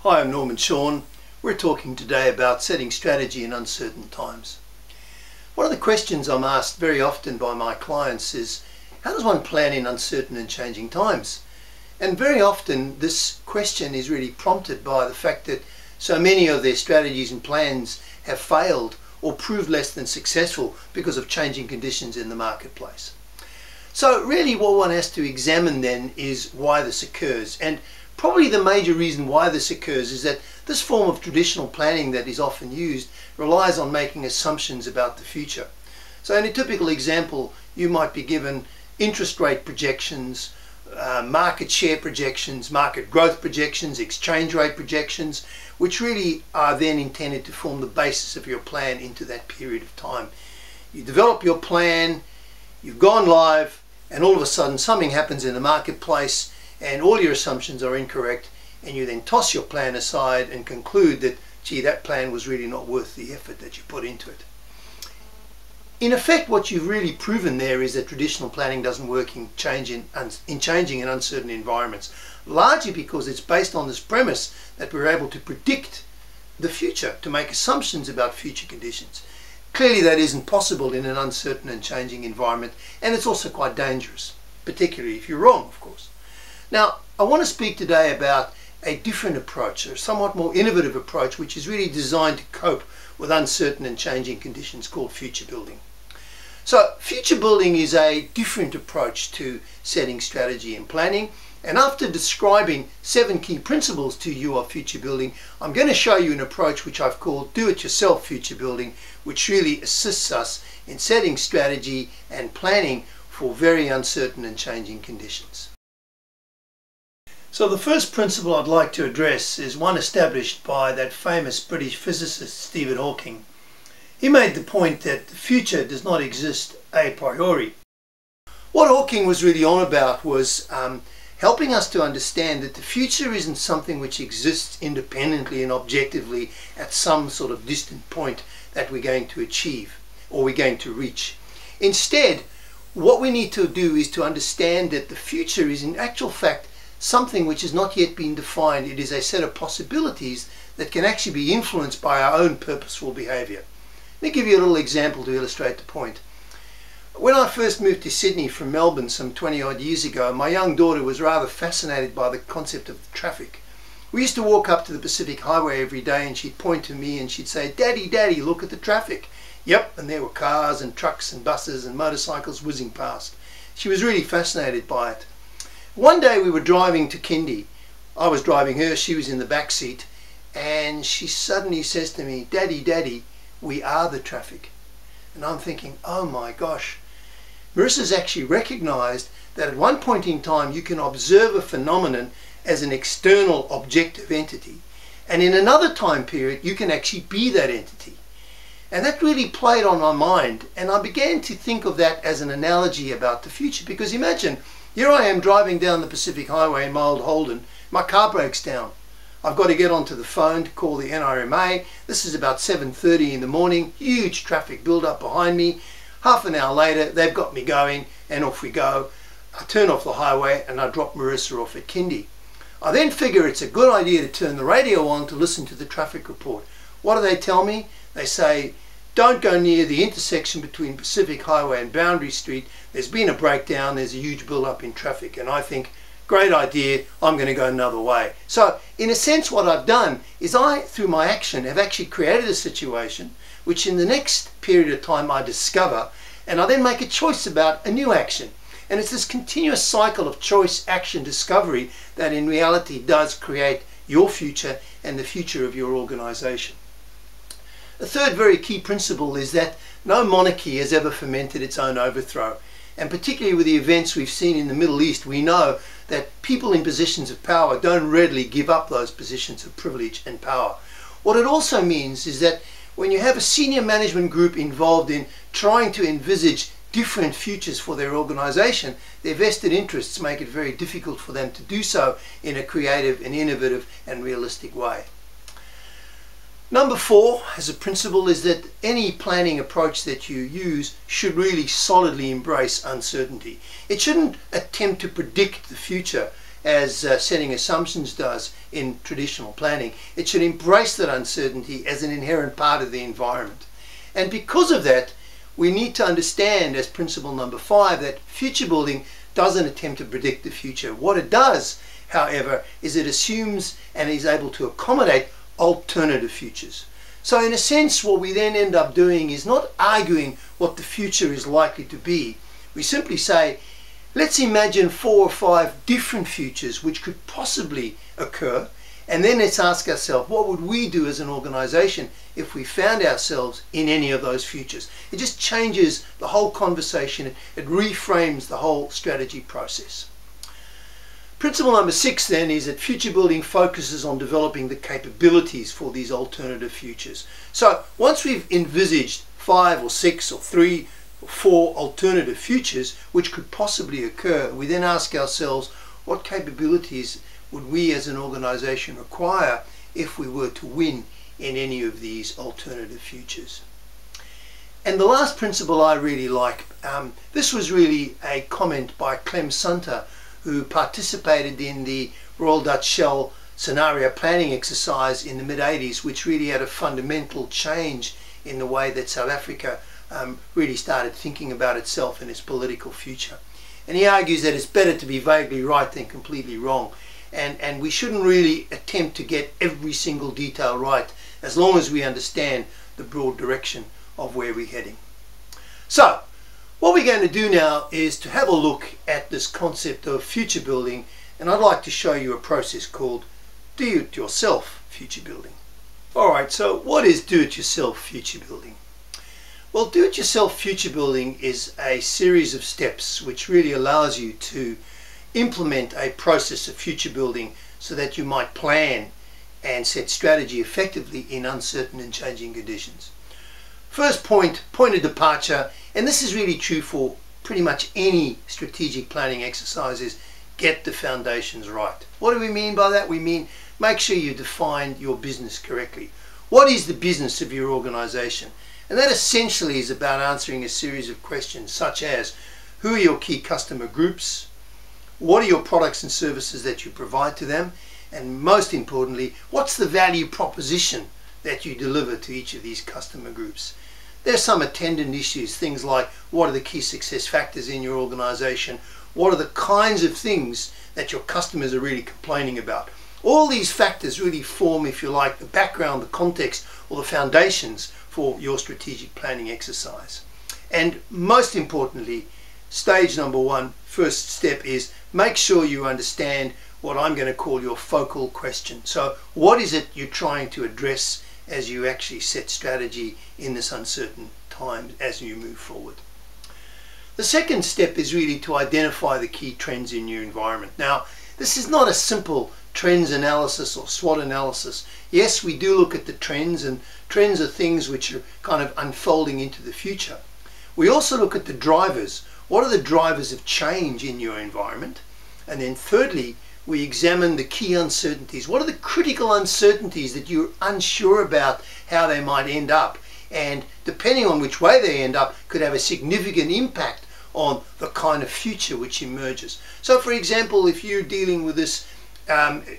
Hi, I'm Norman Chorn. We're talking today about setting strategy in uncertain times. One of the questions I'm asked very often by my clients is, how does one plan in uncertain and changing times? And very often this question is really prompted by the fact that so many of their strategies and plans have failed or proved less than successful because of changing conditions in the marketplace. So really what one has to examine then is why this occurs, and probably the major reason why this occurs is that this form of traditional planning that is often used relies on making assumptions about the future. So in a typical example, you might be given interest rate projections, market share projections, market growth projections, exchange rate projections, which really are then intended to form the basis of your plan into that period of time. You develop your plan, you've gone live, and all of a sudden something happens in the marketplace and all your assumptions are incorrect, and you then toss your plan aside and conclude that, gee, that plan was really not worth the effort that you put into it. In effect, what you've really proven there is that traditional planning doesn't work in changing and uncertain environments, largely because it's based on this premise that we're able to predict the future, to make assumptions about future conditions. Clearly that isn't possible in an uncertain and changing environment, and it's also quite dangerous, particularly if you're wrong, of course. Now, I want to speak today about a different approach, a somewhat more innovative approach, which is really designed to cope with uncertain and changing conditions, called future building. So future building is a different approach to setting strategy and planning, and after describing 7 key principles to you of future building, I'm going to show you an approach which I've called do-it-yourself future building, which really assists us in setting strategy and planning for very uncertain and changing conditions. So the first principle I'd like to address is one established by that famous British physicist Stephen Hawking. He made the point that the future does not exist a priori. What Hawking was really on about was helping us to understand that the future isn't something which exists independently and objectively at some sort of distant point that we're going to achieve or we're going to reach. Instead, what we need to do is to understand that the future is in actual fact something which has not yet been defined. It is a set of possibilities that can actually be influenced by our own purposeful behavior. Let me give you a little example to illustrate the point. When I first moved to Sydney from Melbourne some 20 odd years ago, my young daughter was rather fascinated by the concept of traffic. We used to walk up to the Pacific Highway every day and she'd point to me and she'd say, "Daddy, Daddy, look at the traffic." Yep, and there were cars and trucks and buses and motorcycles whizzing past. She was really fascinated by it. One day we were driving to Kindy. I was driving her, she was in the back seat, and she suddenly says to me, "Daddy, Daddy, we are the traffic." And I'm thinking, oh my gosh, Marissa's actually recognized that at one point in time you can observe a phenomenon as an external objective entity, and in another time period you can actually be that entity. And that really played on my mind, and I began to think of that as an analogy about the future, because imagine, here I am driving down the Pacific Highway in my old Holden, my car breaks down. I've got to get onto the phone to call the NRMA. This is about 7:30 in the morning, huge traffic build up behind me. Half an hour later, they've got me going, and off we go. I turn off the highway and I drop Marissa off at Kindy. I then figure it's a good idea to turn the radio on to listen to the traffic report. What do they tell me? They say, "Don't go near the intersection between Pacific Highway and Boundary Street. There's been a breakdown, there's a huge build up in traffic." And I think, great idea, I'm going to go another way. So in a sense what I've done is I, through my action, have actually created a situation which in the next period of time I discover, and I then make a choice about a new action. And it's this continuous cycle of choice, action, discovery that in reality does create your future and the future of your organization. The third very key principle is that no monarchy has ever fomented its own overthrow. And particularly with the events we've seen in the Middle East, we know that people in positions of power don't readily give up those positions of privilege and power. What it also means is that when you have a senior management group involved in trying to envisage different futures for their organization, their vested interests make it very difficult for them to do so in a creative and innovative and realistic way. Number 4 as a principle is that any planning approach that you use should really solidly embrace uncertainty. It shouldn't attempt to predict the future as setting assumptions does in traditional planning. It should embrace that uncertainty as an inherent part of the environment. And because of that, we need to understand as principle number 5 that future building doesn't attempt to predict the future. What it does, however, is it assumes and is able to accommodate alternative futures. So in a sense, what we then end up doing is not arguing what the future is likely to be. We simply say, let's imagine 4 or 5 different futures which could possibly occur, and then let's ask ourselves, what would we do as an organization if we found ourselves in any of those futures? It just changes the whole conversation. It reframes the whole strategy process. Principle number 6 then is that future building focuses on developing the capabilities for these alternative futures. So once we've envisaged 5 or 6 or 3 or 4 alternative futures which could possibly occur, we then ask ourselves, what capabilities would we as an organization require if we were to win in any of these alternative futures? And the last principle I really like, this was really a comment by Clem Sunter, who participated in the Royal Dutch Shell scenario planning exercise in the mid-80s, which really had a fundamental change in the way that South Africa really started thinking about itself and its political future. And he argues that it's better to be vaguely right than completely wrong. And we shouldn't really attempt to get every single detail right as long as we understand the broad direction of where we're heading. So, what we're going to do now is to have a look at this concept of future building, and I'd like to show you a process called do-it-yourself future building. Alright, so what is do-it-yourself future building? Well, do-it-yourself future building is a series of steps which really allows you to implement a process of future building so that you might plan and set strategy effectively in uncertain and changing conditions. First point of departure, and this is really true for pretty much any strategic planning exercise, is get the foundations right. What do we mean by that? We mean make sure you define your business correctly. What is the business of your organization? And that essentially is about answering a series of questions such as, who are your key customer groups? What are your products and services that you provide to them? And most importantly, what's the value proposition that you deliver to each of these customer groups? There's some attendant issues, things like what are the key success factors in your organization? What are the kinds of things that your customers are really complaining about? All these factors really form, if you like, the background, the context, or the foundations for your strategic planning exercise. And most importantly, stage number 1, first step is make sure you understand what I'm going to call your focal question. So what is it you're trying to address as you actually set strategy in this uncertain time as you move forward? The second step is really to identify the key trends in your environment. Now, this is not a simple trends analysis or SWOT analysis. Yes, we do look at the trends, and trends are things which are kind of unfolding into the future. We also look at the drivers. What are the drivers of change in your environment? And then thirdly, we examine the key uncertainties. What are the critical uncertainties that you're unsure about how they might end up? And depending on which way they end up, could have a significant impact on the kind of future which emerges. So for example, if you're dealing with this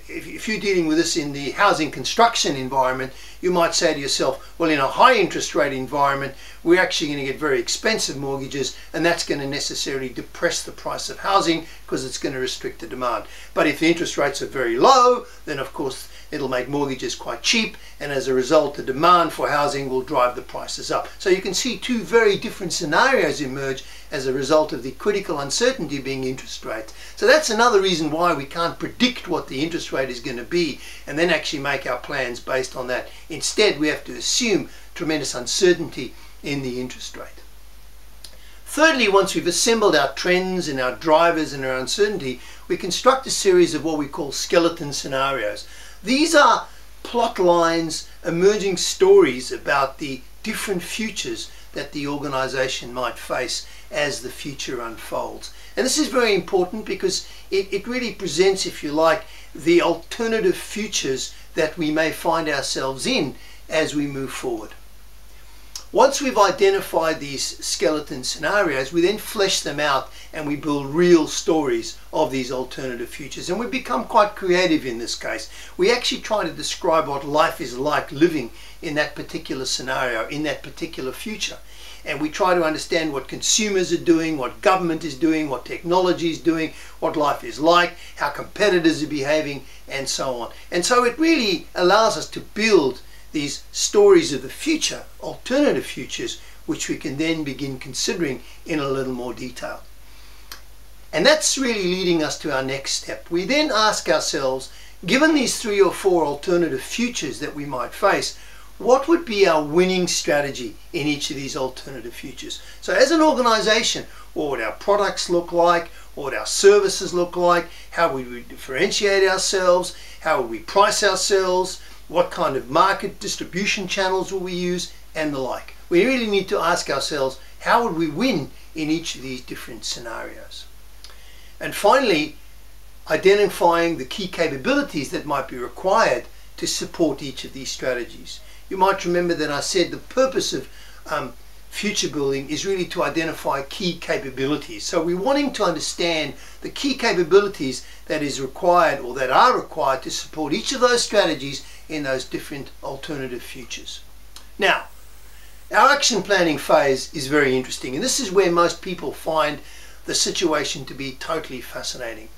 if you're dealing with this in the housing construction environment, you might say to yourself, well, in a high interest rate environment, we're actually going to get very expensive mortgages, and that's going to necessarily depress the price of housing because it's going to restrict the demand. But if the interest rates are very low, then of course it'll make mortgages quite cheap, and as a result the demand for housing will drive the prices up. So you can see two very different scenarios emerge as a result of the critical uncertainty being interest rates. So that's another reason why we can't predict what the interest rate is going to be and then actually make our plans based on that. Instead, we have to assume tremendous uncertainty in the interest rate. Thirdly, once we've assembled our trends and our drivers and our uncertainty, we construct a series of what we call skeleton scenarios. These are plot lines, emerging stories about the different futures that the organization might face as the future unfolds. And this is very important because it really presents, if you like, the alternative futures that we may find ourselves in as we move forward. Once we've identified these skeleton scenarios, we then flesh them out and we build real stories of these alternative futures. And we become quite creative in this case. We actually try to describe what life is like living in that particular scenario, in that particular future. And we try to understand what consumers are doing, what government is doing, what technology is doing, what life is like, how competitors are behaving, and so on. And so it really allows us to build these stories of the future, alternative futures, which we can then begin considering in a little more detail. And that's really leading us to our next step. We then ask ourselves, given these 3 or 4 alternative futures that we might face, what would be our winning strategy in each of these alternative futures? So as an organization, what would our products look like? What would our services look like? How would we differentiate ourselves? How would we price ourselves? What kind of market distribution channels will we use? And the like. We really need to ask ourselves, how would we win in each of these different scenarios? And finally, identifying the key capabilities that might be required to support each of these strategies. You might remember that I said the purpose of future building is really to identify key capabilities. So we're wanting to understand the key capabilities that is required or that are required to support each of those strategies in those different alternative futures. Now, our action planning phase is very interesting, and this is where most people find the situation to be totally fascinating.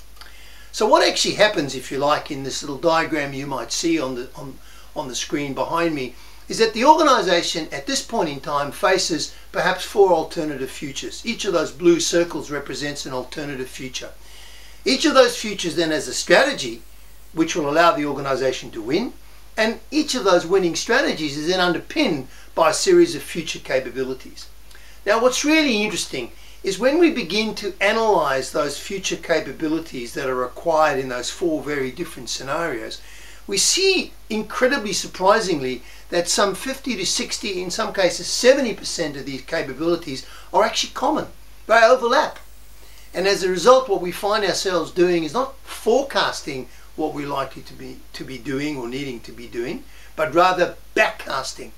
So what actually happens, if you like, in this little diagram you might see on the screen behind me, is that the organization at this point in time faces perhaps 4 alternative futures. Each of those blue circles represents an alternative future. Each of those futures then has a strategy which will allow the organization to win, and each of those winning strategies is then underpinned by a series of future capabilities. Now what's really interesting is when we begin to analyze those future capabilities that are required in those 4 very different scenarios, we see, incredibly surprisingly, that some 50 to 60, in some cases 70% of these capabilities are actually common. They overlap. And as a result, what we find ourselves doing is not forecasting what we're likely to be doing or needing to be doing, but rather backcasting.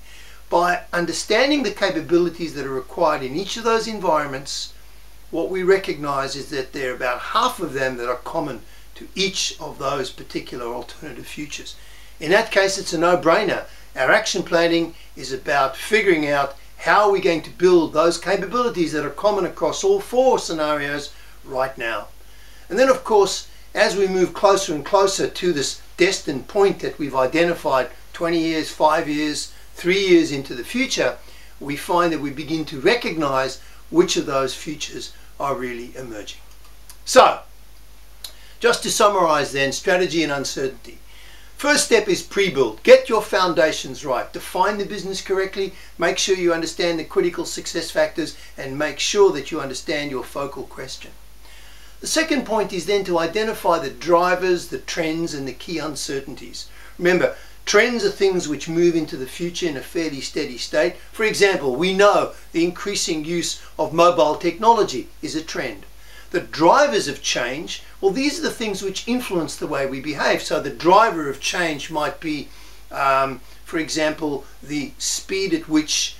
By understanding the capabilities that are required in each of those environments, what we recognize is that there are about half of them that are common to each of those particular alternative futures. In that case, it's a no-brainer. Our action planning is about figuring out how we're going to build those capabilities that are common across all 4 scenarios right now. And then, of course, as we move closer and closer to this destined point that we've identified 20 years, 5 years, 3 years into the future, we find that we begin to recognize which of those futures are really emerging. So, just to summarize then, strategy and uncertainty. First step is pre-build. Get your foundations right. Define the business correctly. Make sure you understand the critical success factors and make sure that you understand your focal question. The second point is then to identify the drivers, the trends, and the key uncertainties. Remember, trends are things which move into the future in a fairly steady state. For example, we know the increasing use of mobile technology is a trend. The drivers of change, well, these are the things which influence the way we behave. So the driver of change might be, for example, the speed at which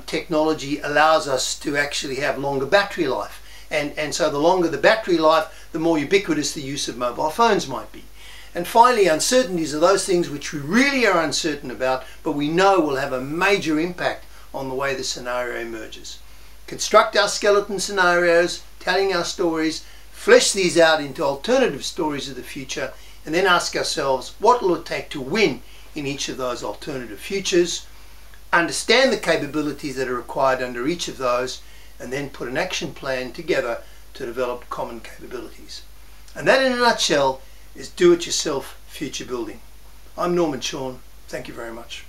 technology allows us to actually have longer battery life. And so the longer the battery life, the more ubiquitous the use of mobile phones might be. And finally, uncertainties are those things which we really are uncertain about, but we know will have a major impact on the way the scenario emerges. Construct our skeleton scenarios, telling our stories, flesh these out into alternative stories of the future, and then ask ourselves, what will it take to win in each of those alternative futures? Understand the capabilities that are required under each of those, and then put an action plan together to develop common capabilities. And that, in a nutshell, is do-it-yourself future building. I'm Chorn. Thank you very much.